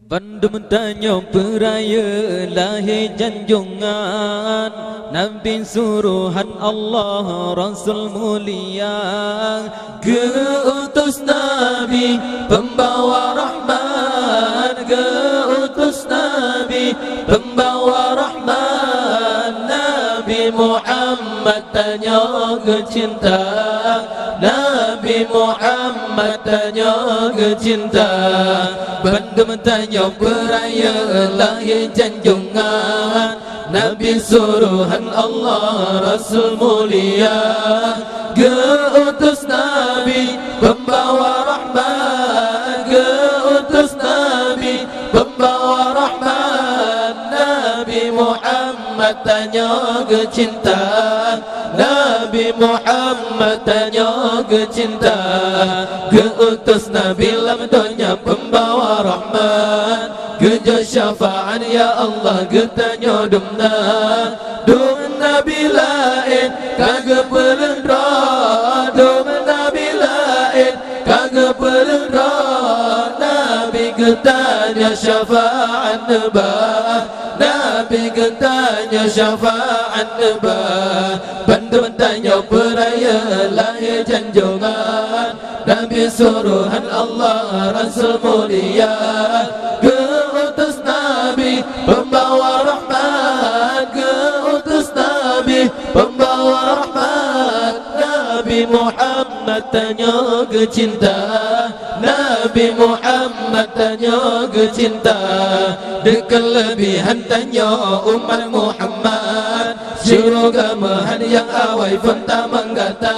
Bandung tanya peraya lahir janjungan Nabi suruhan Allah Rasul mulia Keutus Nabi pembawa rahmat Keutus Nabi pembawa rahmat Nabi Muhammad tanya kecinta Nabi Muhammad tanya kecinta Bandung tanya peraya lahir janjungan Nabi suruhan Allah Rasul mulia Keutus Nabi pembawa rahmat Keutus Nabi pembawa rahmat Nabi Muhammad tanya kecinta Nabi Muhammad tanya kecinta Keutus Nabi lam dunia pembawa rahmat Keja syafa'an ya Allah ketanya dumna Dum Nabi lain kagak pelendra Dum Nabi lain kagak pelendra Nabi ketanya syafa'an nebah Nabi ketanya syafa'an nebah Bandung tanya peraya lahir janjungan Nabi suruhan Allah Rasul mulia Keutus Nabi pembawa rahmat Keutus Nabi pembawa rahmat Nabi Muhammad tanya kecinta Nabi Muhammad tanya kecinta Dekelebihan tanya Umar Muhammad Syurga mahan yang awai fanta menggata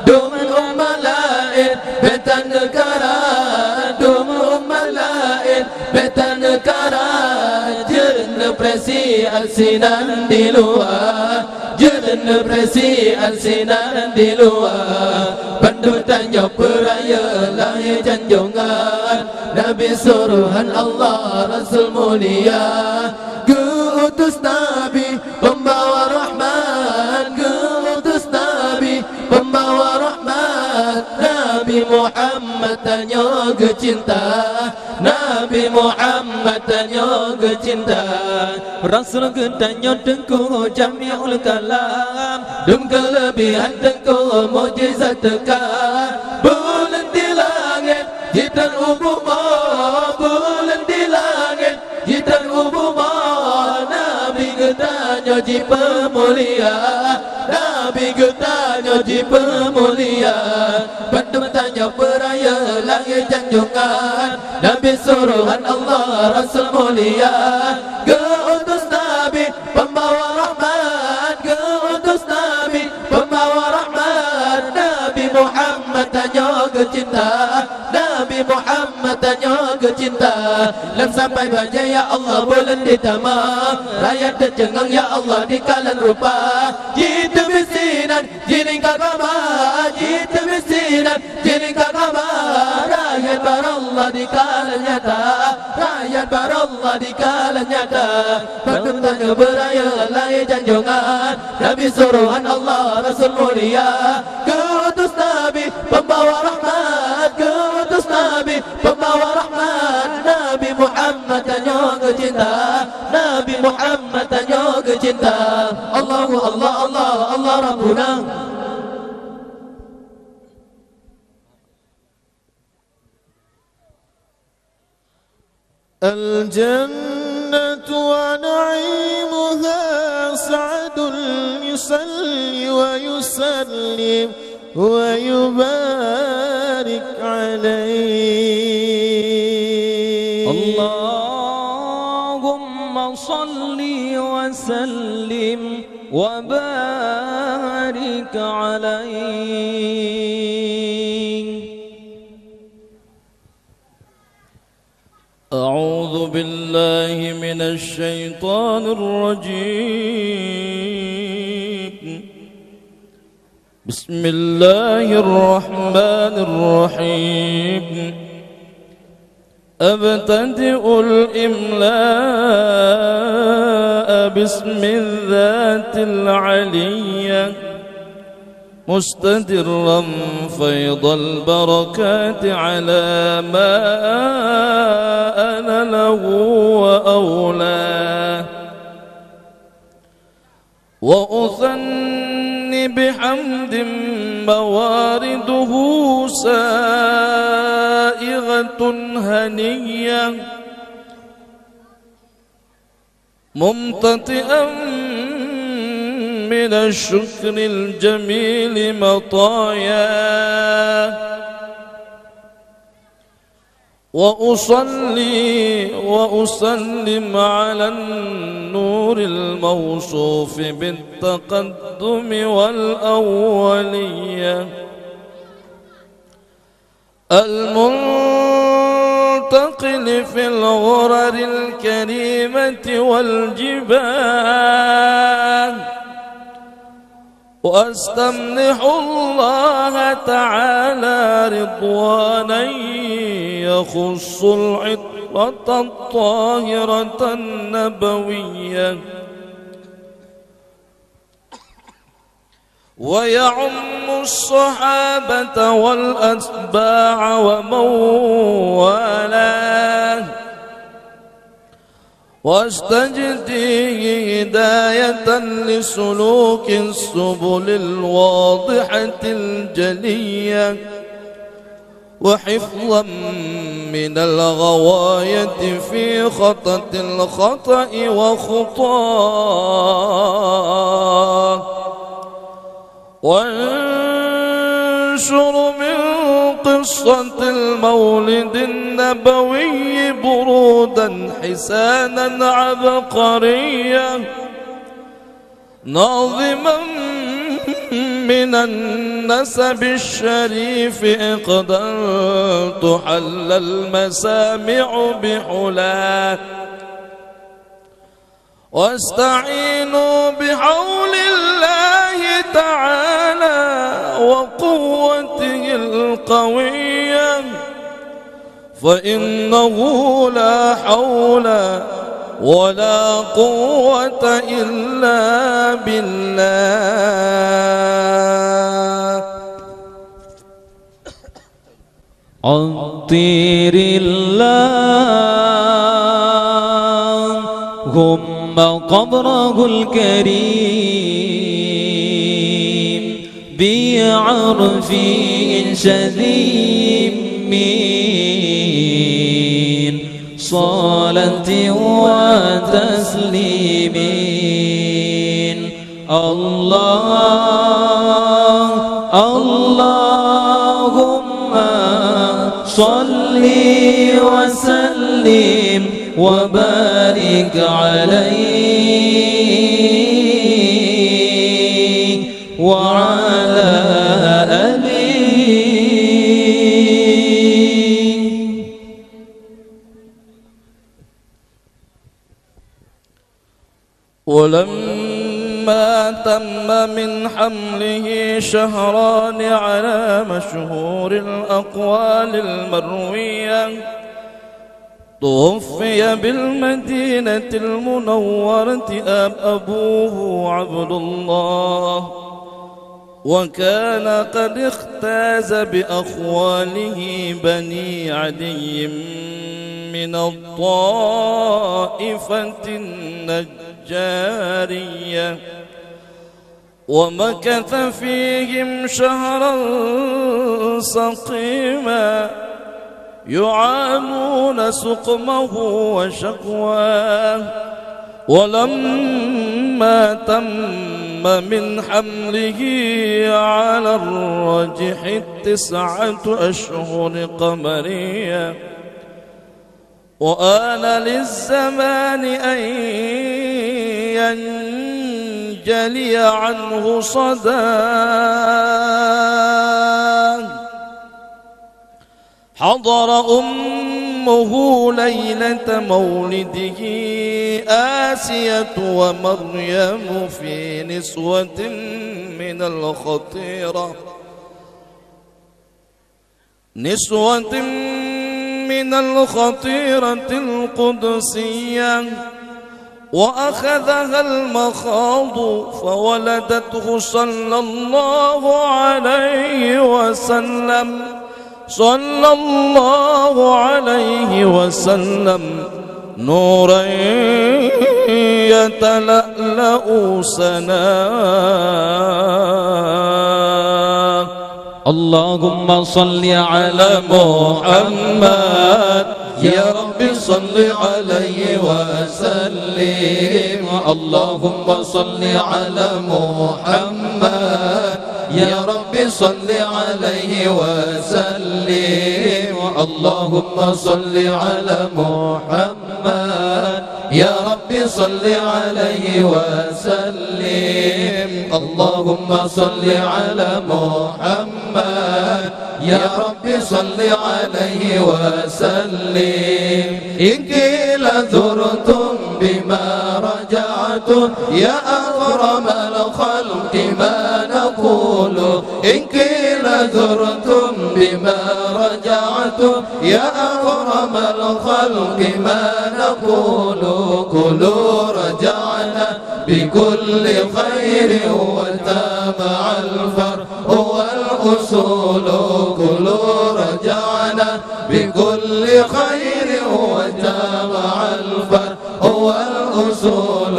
Domen umat lain beta negara Domen umat lain beta negara Jene presi alsinan di luar Jene presi alsinan di luar Bandung tanya peraya lahir janjungan Nabi suruhan Allah Rasul mulia Keutus Nabi pembawa rahmat Keutus Nabi pembawa rahmat Nabi Muhammad tanya kecinta Nabi Muhammad tanya kecinta Rasul ketanya tengku jami'ul kalam Dum kelebihan tengku mujizat tekan Bulan di langit jitan ubuma Bulan di langit jitan ubuma Nabi ketanya ji pemulia Nabi ketanya ji pemulia Bandung tanya peraya lahir janjungan Nabi suruhan Allah Rasul mulia Keutus Nabi pembawa rahmat Keutus Nabi pembawa rahmat Nabi Muhammad tanya kecinta Nabi Muhammad tanya kecinta Lam sampai baja ya Allah bulan ditamam Rakyat tercengang ya Allah di kalan rupa Jitu misinan jining kakama Jitu misinan jining kakama Rakyat barallah di kalan nyata Rakyat barallah di kalan nyata Bandung tanya beraya lahir janjungan Nabi suruhan Allah Rasul mulia Keutus Nabi pembawa rahmat Keutus Nabi pembawa rahmat Nabi Muhammad tanya kecinta Nabi Muhammad tanya kecinta Allahu Allah Allah Allah Rabbuna الجنة ونعيمها سعد يصلي ويسلم ويبارك عليه اللهم صل وسلم وبارك عليه أعوذ بالله من الشيطان الرجيم بسم الله الرحمن الرحيم أبتدئ الإملاء باسم الذات العلية مستدرا فيض البركات على ما أنا له وأولاه وأثني بحمد موارده سائغة هنية ممتطئا من الشكر الجميل مطايا وأصلي وأسلم على النور الموصوف بالتقدم والأولية المنتقل في الغرر الكريمة والجبال وأستمنح الله تعالى رضوانا يخص العطرة الطاهرة النبوية ويعم الصحابة والأتباع ومن والاه واستجديه هداية لسلوك السبل الواضحة الجلية وحفظا من الغواية في خطأ الخطأ وخطاه وانشر من قصة المولد النبوي برودا حسانا عبقريا ناظما من النسب الشريف إقدا تحل المسامع بحلاه واستعينوا بحول الله تعالى وقوته القوية فإنه لا حول ولا قوة إلا بالله عطير اللهم قبره الكريم بعرف شذيم صلاة وتسليم اللهم صل وسلم وبارك عليه وعلى آله ولما تم من حمله شهران على مشهور الأقوال المروية توفي بالمدينة المنورة أبوه عبد الله وكان قد اختاز بأخواله بني عدي من الطائفة النجارية ومكث فيهم شهرا سقيما يعانون سقمه وشكواه ولما تم من حمله على الرجح 9 أشهر قمرية وآن للزمان أن ينجلي عنه صداه حضر أمه ليلة مولده آسية ومريم في نسوة من الخطيرة القدسية وأخذها المخاض فولدته صلى الله عليه وسلم صلى الله عليه وسلم نورا يتلألأ سناه. اللهم صل على محمد يا رب صل عليه وسلم. اللهم صل على محمد يا رب صل عليه وسلم. اللهم صل على محمد يا رب صل عليه وسلم. اللهم صل على محمد يا رب صل عليه وسلم. إن قيل زرتم بما رجعتم يا أكرم الخلق ما نقول. إن قيل زرتم بما رجعتم يا أكرم الخلق ما نقول. قولوا رجعنا بكل خير وتابع الفرح والأصول. قولوا رجعنا بكل خير وتابع الفرح والأصول.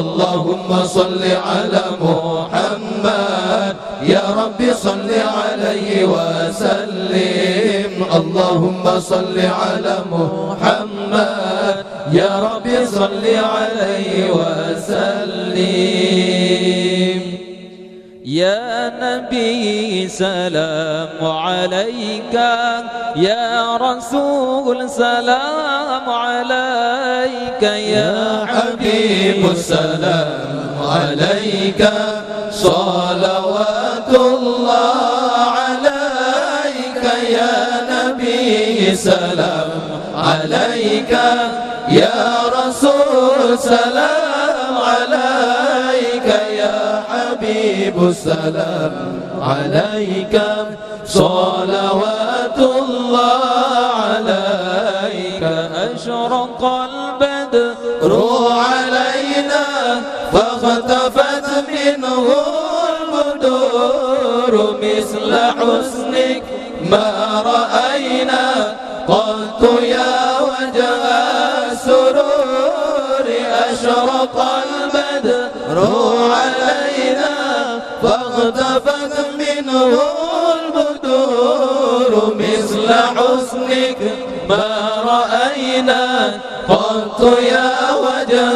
اللهم صل على محمد يا رب صل عليه وسلم. اللهم صل على محمد يا رب صل عليه وسلم. يا نبي سلام عليك يا رسول سلام عليك يا حبيب سلام عليك صلوات الله عليك يا نبي سلام عليك يا رسول سلام عليك يا حبيب السلام عليك صلوات الله عليك. أشرق البدر علينا فاختفت منه البدور مثل حسنك ما رأينا قلت يا وجه السرور. أشرق البدر علينا فاختفت منه البدور مثل حسنك ما رأينا قلت يا وجه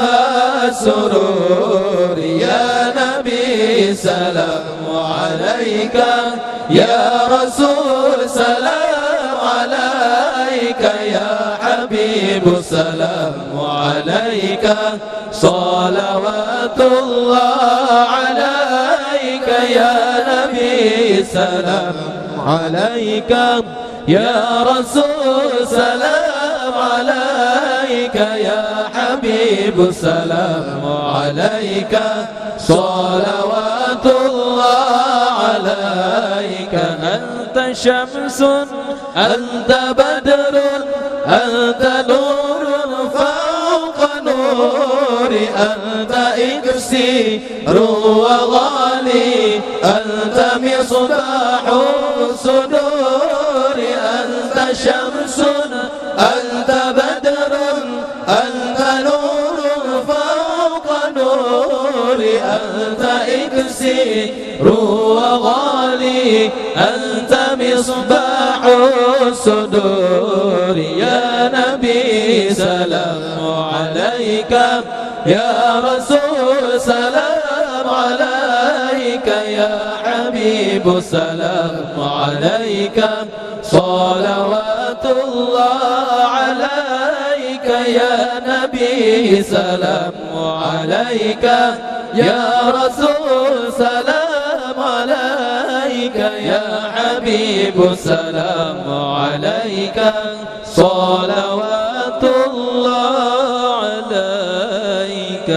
السرور. يا نبي سلام عليك يا رسول سلام عليك يا حبيب سلام عليك صلوات الله عليك يا نبي سلام عليك يا رسول سلام عليك يا حبيب سلام عليك صلوات الله عليك. أنت شمس أنت بدر أنت نور فوق نور. أنت إكسير وغالي أنت مصباح الصدور. أنت شمس أنت بدر أنت نور فوق نور. أنت إكسير وغالي أنت مصباح الصدور. يا نبي سلام عليك يا رسول سلام عليك يا حبيب سلام عليك صلوات الله عليك يا نبي سلام عليك يا رسول سلام عليك يا حبيب سلام عليك صلوات الله عليك.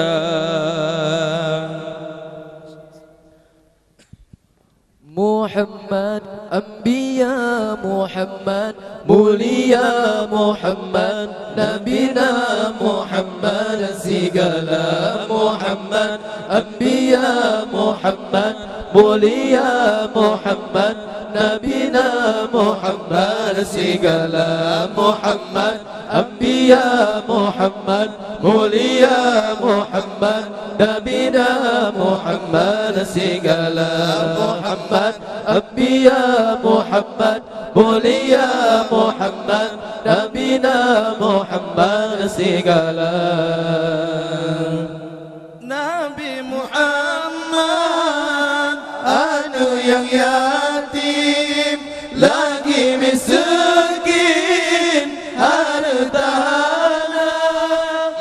محمد أنبياء محمد mulia Muhammad Nabina Muhammad segala Muhammad Anbiya Muhammad mulia Muhammad Nabina Muhammad segala Muhammad Anbiya Muhammad mulia Muhammad Nabina Muhammad segala Muhammad Anbiya Muhammad mulia Muhammad Nabina Muhammad segala Nabi Muhammad anu yang yatim lagi miskin hartana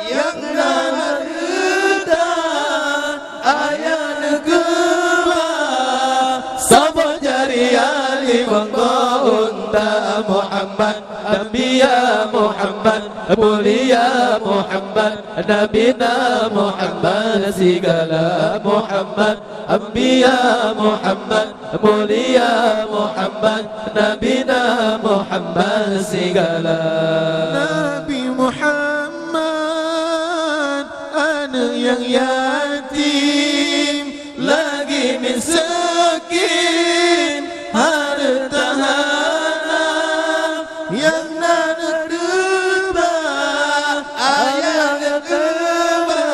yang nangedan aya negema sabo jari ali unta Muhammad Nabiya Muhammad mulia Muhammad Nabina Muhammad segala Muhammad Anbiya Muhammad mulia Muhammad Nabina Muhammad segala Nabi Muhammad anu yang yatim lagi miskin hartana yang nanduba ayah keba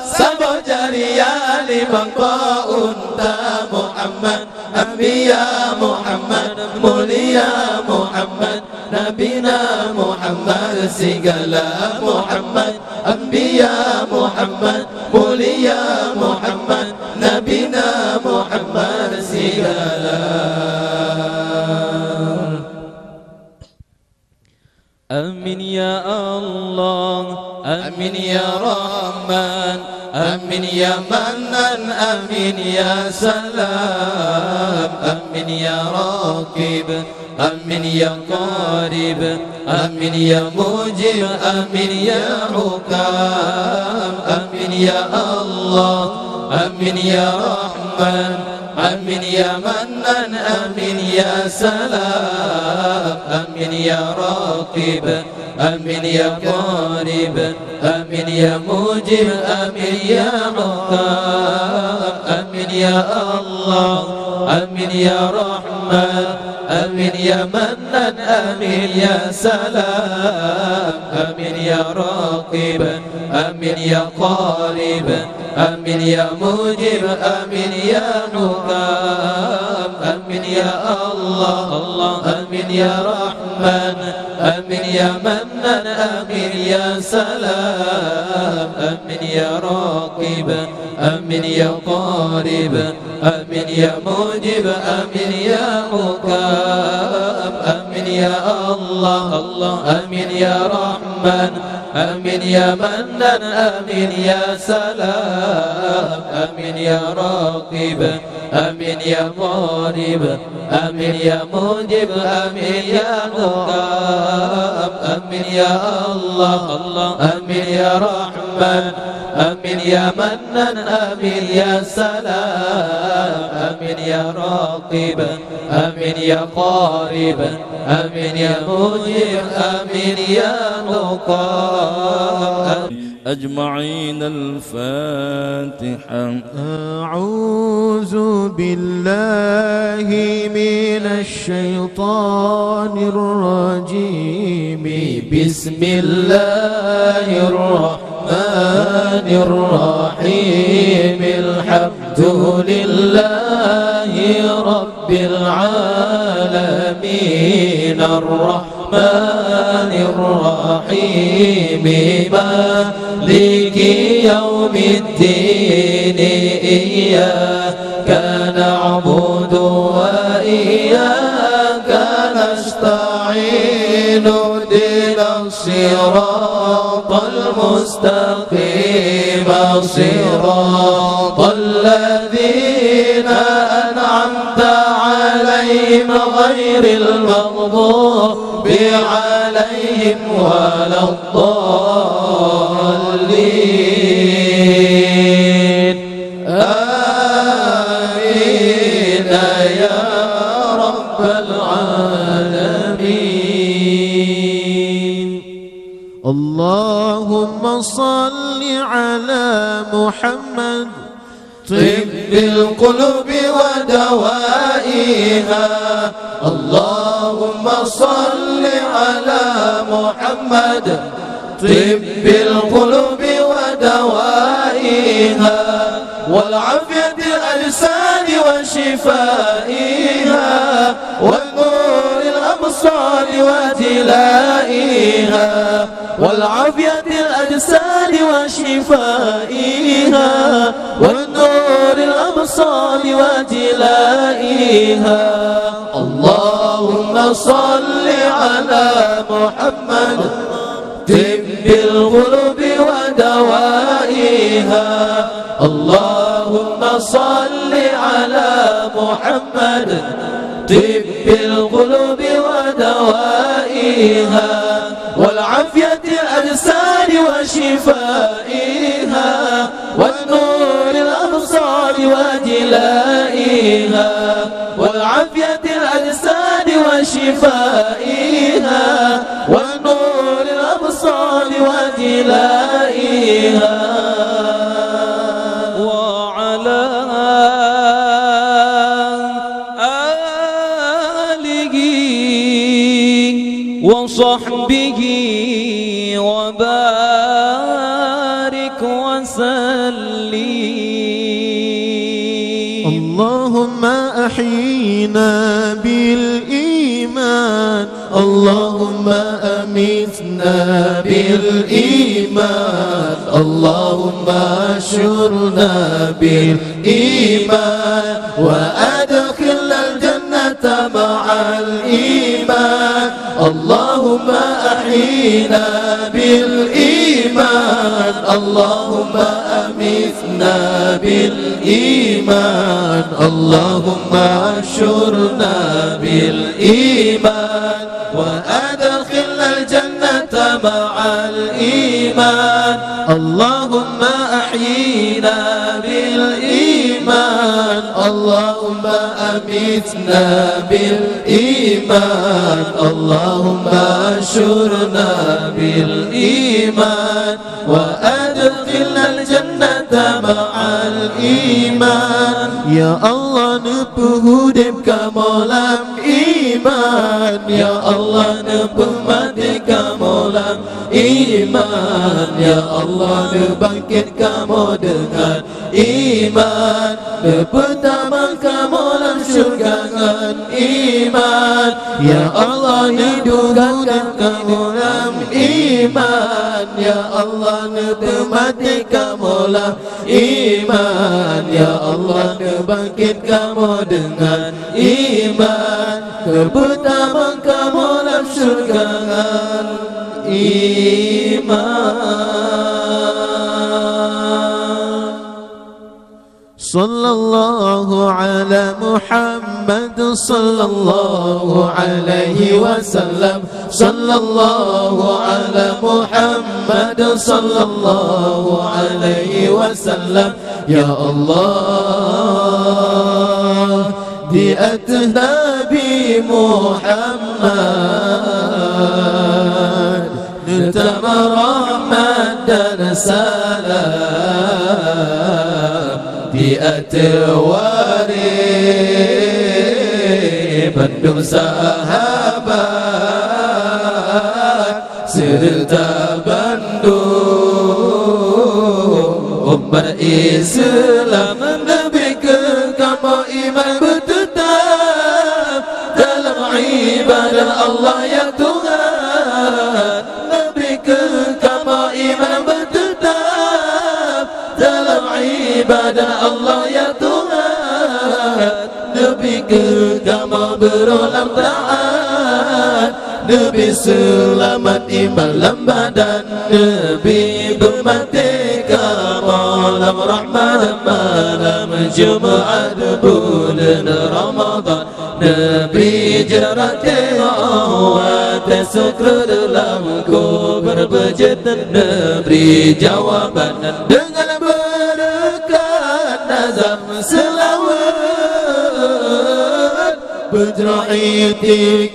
sabo jari ali bangko unta Muhammad Anbiya Muhammad mulia Muhammad Nabina Muhammad segala Muhammad Anbiya Muhammad mulia Muhammad Nabina Muhammad segala Amin ya Allah Amin ya Rahman Amin ya Mannan Amin ya Salam Amin ya Raqib Amin ya Qarib Amin ya Mujib Amin ya Hukam Amin ya Allah Amin ya Rahman Amin ya Mannan Amin ya Salam Amin ya Raqib Amin ya Qarib Amin ya Mujib Amin ya Hukam Amin ya Allah Amin ya Rahman Amin ya Mannan Amin ya Salam Amin ya Raqib Amin ya Qarib Amin ya Mujib Amin ya Hukam Amin ya Allah Amin ya Rahman Amin ya Mannan Amin ya Salam Amin ya Raqib Amin ya Qarib Amin ya Mujib Amin ya Hukam Amin ya Allah Amin ya Rahman Amin ya Mannan Amin ya Salam Amin ya Raqib Amin ya Qarib Amin ya Mujib Amin ya Hukam Amin ya Allah Amin ya Rahman Amin ya Mannan Amin ya Salam Amin ya Raqib Amin ya Qarib Amin ya Mujib Amin ya Hukam أجمعين الفاتحة أعوذ بالله من الشيطان الرجيم بسم الله الرحمن الرحيم الحمد لله رب العالمين الرحمن الرحيم مالك يوم الدين إياك نعبد وإياك نستعين اهدنا الصراط المستقيم صراط الذين أنعمت عليهم غير المغضوب عليهم ولا الضالين آمين يا رب العالمين. اللهم صل على محمد طب القلوب ودوائها. اللهم صل على محمد طب القلوب ودوائها والعافية الأجساد وشفائها والنور الأبصار وجلائها والعافية الأجساد وشفائها والنور الأبصار وجلائها. اللهم صل على محمد طب القلوب ودوائها. اللهم صل على محمد طب القلوب ودوائها والعافية الأجساد وشفائها والنور الأبصار وجلائها والعافية الأجساد وشفائها والنور الأبصار وجلائها. وعلى آله وصحبه وبارك وسلم. اللهم أحينا بالإيمان. اللهم أمتنا بالإيمان. اللهم أشرنا بالإيمان وأدخلنا الجنة مع الإيمان. اللهم أحينا بالإيمان. اللهم أمتنا بالإيمان. اللهم أشرنا بالإيمان وأدخلنا الجنة مع الإيمان. اللهم أحينا بالإيمان. اللهم أمتنا بالإيمان. اللهم أشرنا بالإيمان وأدخلنا الجنة مع الإيمان. Ya Allah nepuh hidip kamu dalam iman. Ya Allah nepuh mati kamu dalam iman. Ya Allah nebangkit kamu dengan iman. Nepertama kamu dalam syurga dengan iman. Ya Allah hidupkan kamu dalam iman. Ya Allah nepuh mati kamu dalam iman. Ya Allah nebangkit kamu dengan iman. Pertama kamu dalam syurga dengan iman. Sallallahu ala Muhammad sallallahu alaihi wasallam. Sallallahu ala Muhammad sallallahu alaihi wasallam. Ya Allah di atas Nabi Muhammad nutama rahmat dan salam di atas wari Bandung sahabat serta Bandung umat Islam. Nabi ke kamu iman bertetap dalam ibadah Allah ya Tuhan. Nabi ke kamu iman bertetap dalam ibadah Allah ya Tuhan. Nabi ke kamu berulang taat. Nabi selamat iman lambadan. Nabi bermerdeka malam Rahman malam Jumaat bulan Ramadan. Nabi jarate awat syukur dalam kubur berjatan. Nabi jawaban dengan berkat nazam selawat. Berjaya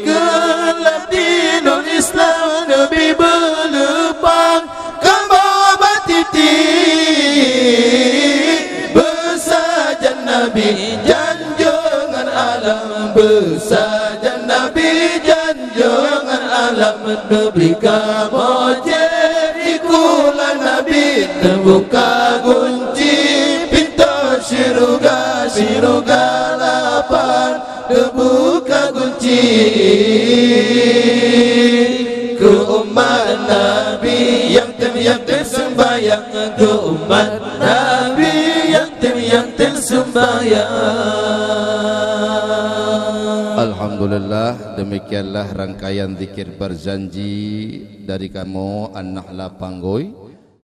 kelab dinul Islam Nabi berlepang Kabar batiti Bersajan Nabi janjungan alam Bersajan Nabi janjungan alam Nabi kamojet ikulah Nabi Terbuka kunci pintu syurga Syurga lapan Terbuka kunci ke umat Nabi yang tersembahyang ke umat Nabi yang tersembahyang. Alhamdulillah, demikianlah rangkaian zikir berjanji dari kamu An-Nahla Panggoy.